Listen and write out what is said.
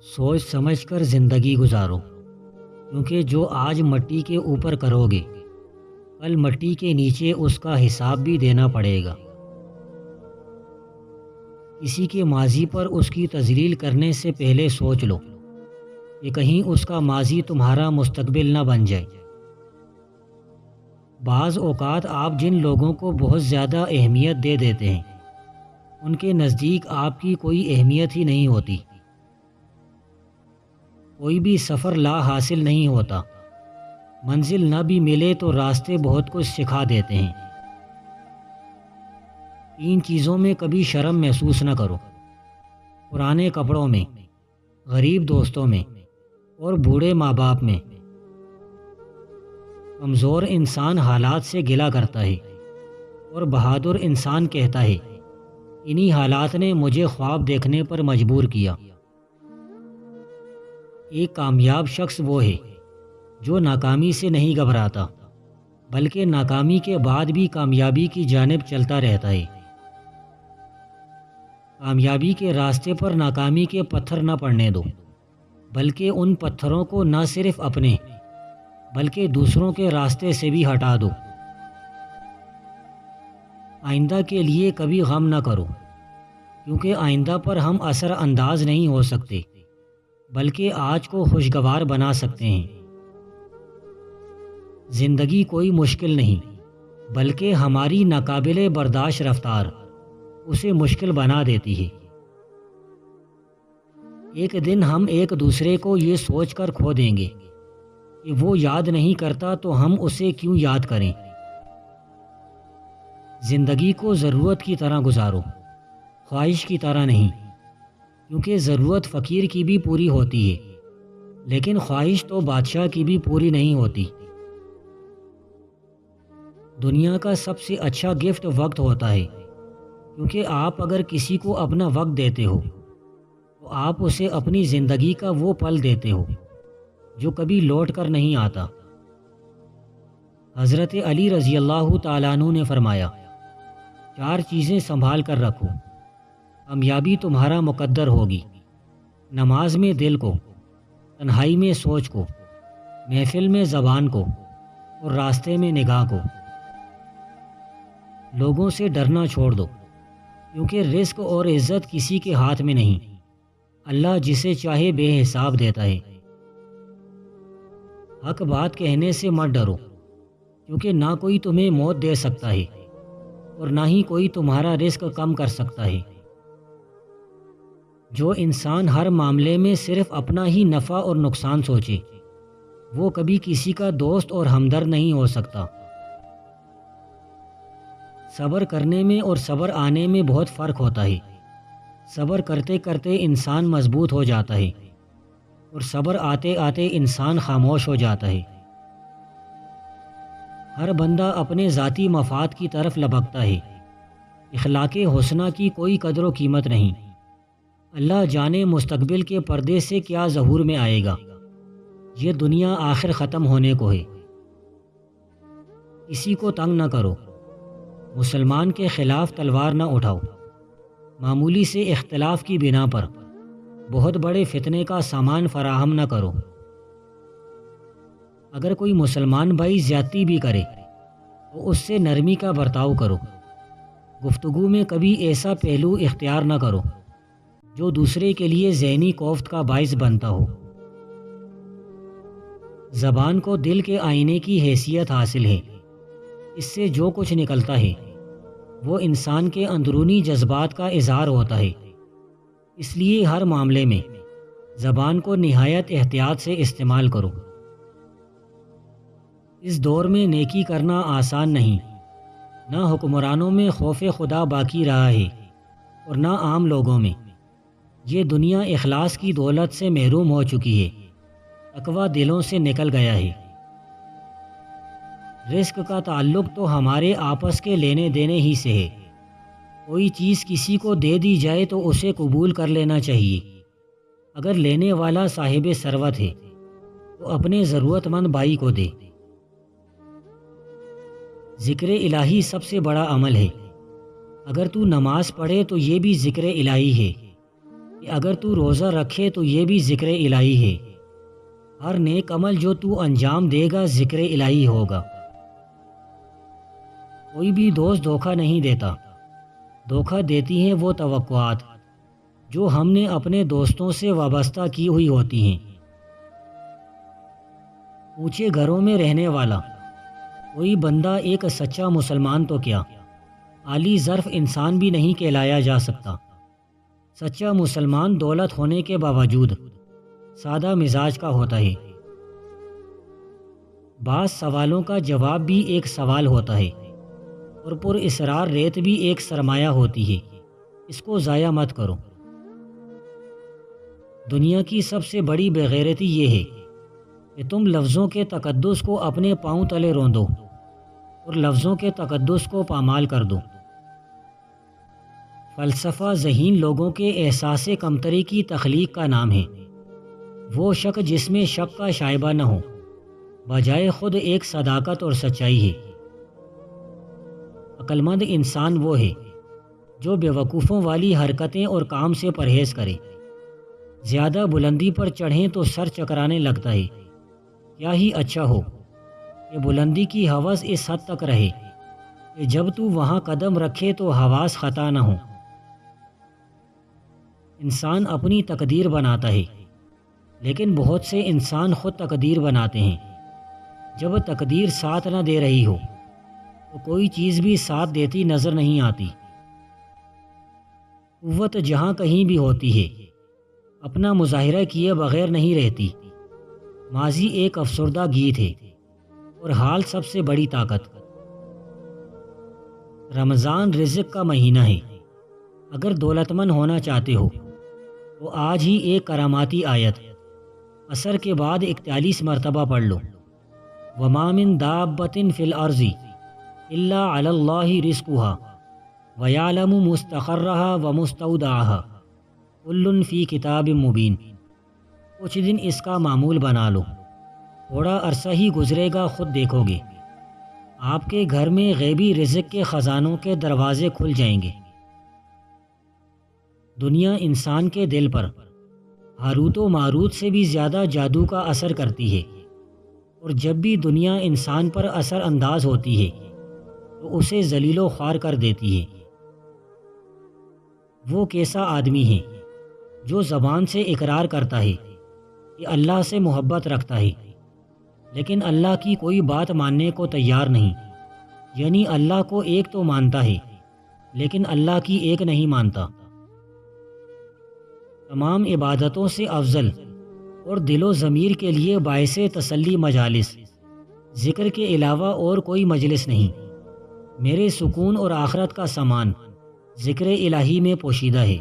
سوچ سمجھ کر زندگی گزارو، کیونکہ جو آج مٹی کے اوپر کرو گے کل مٹی کے نیچے اس کا حساب بھی دینا پڑے گا۔ کسی کے ماضی پر اس کی تذلیل کرنے سے پہلے سوچ لو کہ کہیں اس کا ماضی تمہارا مستقبل نہ بن جائے۔ بعض اوقات آپ جن لوگوں کو بہت زیادہ اہمیت دے دیتے ہیں ان کے نزدیک آپ کی کوئی اہمیت ہی نہیں ہوتی۔ کوئی بھی سفر لا حاصل نہیں ہوتا، منزل نہ بھی ملے تو راستے بہت کچھ سکھا دیتے ہیں۔ 3 چیزوں میں کبھی شرم محسوس نہ کرو: پرانے کپڑوں میں، غریب دوستوں میں، اور بوڑھے ماں باپ میں۔ کمزور انسان حالات سے گلہ کرتا ہے اور بہادر انسان کہتا ہے انہی حالات نے مجھے خواب دیکھنے پر مجبور کیا۔ ایک کامیاب شخص وہ ہے جو ناکامی سے نہیں گھبراتا بلکہ ناکامی کے بعد بھی کامیابی کی جانب چلتا رہتا ہے۔ کامیابی کے راستے پر ناکامی کے پتھر نہ پڑنے دو، بلکہ ان پتھروں کو نہ صرف اپنے بلکہ دوسروں کے راستے سے بھی ہٹا دو۔ آئندہ کے لیے کبھی غم نہ کرو، کیونکہ آئندہ پر ہم اثر انداز نہیں ہو سکتے بلکہ آج کو خوشگوار بنا سکتے ہیں۔ زندگی کوئی مشکل نہیں بلکہ ہماری ناقابل برداشت رفتار اسے مشکل بنا دیتی ہے۔ ایک دن ہم ایک دوسرے کو یہ سوچ کر کھو دیں گے کہ وہ یاد نہیں کرتا تو ہم اسے کیوں یاد کریں۔ زندگی کو ضرورت کی طرح گزارو، خواہش کی طرح نہیں، کیونکہ ضرورت فقیر کی بھی پوری ہوتی ہے لیکن خواہش تو بادشاہ کی بھی پوری نہیں ہوتی۔ دنیا کا سب سے اچھا گفٹ وقت ہوتا ہے، کیونکہ آپ اگر کسی کو اپنا وقت دیتے ہو تو آپ اسے اپنی زندگی کا وہ پل دیتے ہو جو کبھی لوٹ کر نہیں آتا۔ حضرت علی رضی اللہ تعالیٰ عنہ نے فرمایا، 4 چیزیں سنبھال کر رکھو، کامیابی تمہارا مقدر ہوگی: نماز میں دل کو، تنہائی میں سوچ کو، محفل میں زبان کو، اور راستے میں نگاہ کو۔ لوگوں سے ڈرنا چھوڑ دو، کیونکہ رزق اور عزت کسی کے ہاتھ میں نہیں، اللہ جسے چاہے بے حساب دیتا ہے۔ حق بات کہنے سے مت ڈرو، کیونکہ نہ کوئی تمہیں موت دے سکتا ہے اور نہ ہی کوئی تمہارا رزق کم کر سکتا ہے۔ جو انسان ہر معاملے میں صرف اپنا ہی نفع اور نقصان سوچے وہ کبھی کسی کا دوست اور ہمدرد نہیں ہو سکتا۔ صبر کرنے میں اور صبر آنے میں بہت فرق ہوتا ہے۔ صبر کرتے کرتے انسان مضبوط ہو جاتا ہے اور صبر آتے آتے انسان خاموش ہو جاتا ہے۔ ہر بندہ اپنے ذاتی مفاد کی طرف لبکتا ہے، اخلاق حسنہ کی کوئی قدر و قیمت نہیں۔ اللہ جانے مستقبل کے پردے سے کیا ظہور میں آئے گا، یہ دنیا آخر ختم ہونے کو ہے۔ کسی کو تنگ نہ کرو، مسلمان کے خلاف تلوار نہ اٹھاؤ، معمولی سے اختلاف کی بنا پر بہت بڑے فتنے کا سامان فراہم نہ کرو۔ اگر کوئی مسلمان بھائی زیادتی بھی کرے تو اس سے نرمی کا برتاؤ کرو۔ گفتگو میں کبھی ایسا پہلو اختیار نہ کرو جو دوسرے کے لیے ذہنی کوفت کا باعث بنتا ہو۔ زبان کو دل کے آئینے کی حیثیت حاصل ہے، اس سے جو کچھ نکلتا ہے وہ انسان کے اندرونی جذبات کا اظہار ہوتا ہے۔ اس لیے ہر معاملے میں زبان کو نہایت احتیاط سے استعمال کرو۔ اس دور میں نیکی کرنا آسان نہیں، نہ حکمرانوں میں خوف خدا باقی رہا ہے اور نہ عام لوگوں میں۔ یہ دنیا اخلاص کی دولت سے محروم ہو چکی ہے، تقویٰ دلوں سے نکل گیا ہے۔ رزق کا تعلق تو ہمارے آپس کے لینے دینے ہی سے ہے۔ کوئی چیز کسی کو دے دی جائے تو اسے قبول کر لینا چاہیے۔ اگر لینے والا صاحب ثروت ہے تو اپنے ضرورت مند بھائی کو دے۔ ذکر الہی سب سے بڑا عمل ہے، اگر تو نماز پڑھے تو یہ بھی ذکر الہی ہے، کہ اگر تو روزہ رکھے تو یہ بھی ذکر الہی ہے۔ ہر نیک عمل جو تو انجام دے گا ذکر الہی ہوگا۔ کوئی بھی دوست دھوکہ نہیں دیتا، دھوکہ دیتی ہیں وہ توقعات جو ہم نے اپنے دوستوں سے وابستہ کی ہوئی ہوتی ہیں۔ اونچے گھروں میں رہنے والا کوئی بندہ ایک سچا مسلمان تو کیا، عالی ظرف انسان بھی نہیں کہلایا جا سکتا۔ سچا مسلمان دولت ہونے کے باوجود سادہ مزاج کا ہوتا ہے۔ بعض سوالوں کا جواب بھی ایک سوال ہوتا ہے، اور پر اسرار ریت بھی ایک سرمایہ ہوتی ہے، اس کو ضائع مت کرو۔ دنیا کی سب سے بڑی بےغیرتی یہ ہے کہ تم لفظوں کے تقدس کو اپنے پاؤں تلے روندو اور لفظوں کے تقدس کو پامال کر دو۔ فلسفہ ذہین لوگوں کے احساس کمتری کی تخلیق کا نام ہے، وہ شک جس میں شک کا شائبہ نہ ہو، بجائے خود ایک صداقت اور سچائی ہے۔ عقل مند انسان وہ ہے جو بیوقوفوں والی حرکتیں اور کام سے پرہیز کرے۔ زیادہ بلندی پر چڑھیں تو سر چکرانے لگتا ہے۔ کیا ہی اچھا ہو کہ بلندی کی ہوس اس حد تک رہے کہ جب تو وہاں قدم رکھے تو حواس خطا نہ ہو۔ انسان اپنی تقدیر بناتا ہے، لیکن بہت سے انسان خود تقدیر بناتے ہیں۔ جب تقدیر ساتھ نہ دے رہی ہو تو کوئی چیز بھی ساتھ دیتی نظر نہیں آتی۔ قوت جہاں کہیں بھی ہوتی ہے، اپنا مظاہرہ کیے بغیر نہیں رہتی۔ ماضی ایک افسردہ گیت ہے اور حال سب سے بڑی طاقت۔ رمضان رزق کا مہینہ ہے۔ اگر دولت مند ہونا چاہتے ہو تو آج ہی ایک کراماتی آیت عصر کے بعد 41 مرتبہ پڑھ لو۔ وَمَا مِن دَابَّةٍ فِي الْأَرْضِ إِلَّا عَلَى اللَّهِ رِزْقُهَا وَيَعْلَمُ مُسْتَقَرَّهَا وَمُسْتَوْدَعَهَا كُلٌّ فِي كِتَابٍ مُبِينٍ۔ کچھ دن اس کا معمول بنا لو، تھوڑا عرصہ ہی گزرے گا خود دیکھو گے آپ کے گھر میں غیبی رزق کے خزانوں کے دروازے کھل جائیں گے۔ دنیا انسان کے دل پر ہاروت و ماروت سے بھی زیادہ جادو کا اثر کرتی ہے، اور جب بھی دنیا انسان پر اثر انداز ہوتی ہے تو اسے ذلیل و خوار کر دیتی ہے۔ وہ کیسا آدمی ہے جو زبان سے اقرار کرتا ہے کہ اللہ سے محبت رکھتا ہے، لیکن اللہ کی کوئی بات ماننے کو تیار نہیں، یعنی اللہ کو ایک تو مانتا ہے لیکن اللہ کی ایک نہیں مانتا۔ تمام عبادتوں سے افضل اور دل و ضمیر کے لیے باعث تسلی مجالس، ذکر کے علاوہ اور کوئی مجلس نہیں۔ میرے سکون اور آخرت کا سامان ذکر الہی میں پوشیدہ ہے۔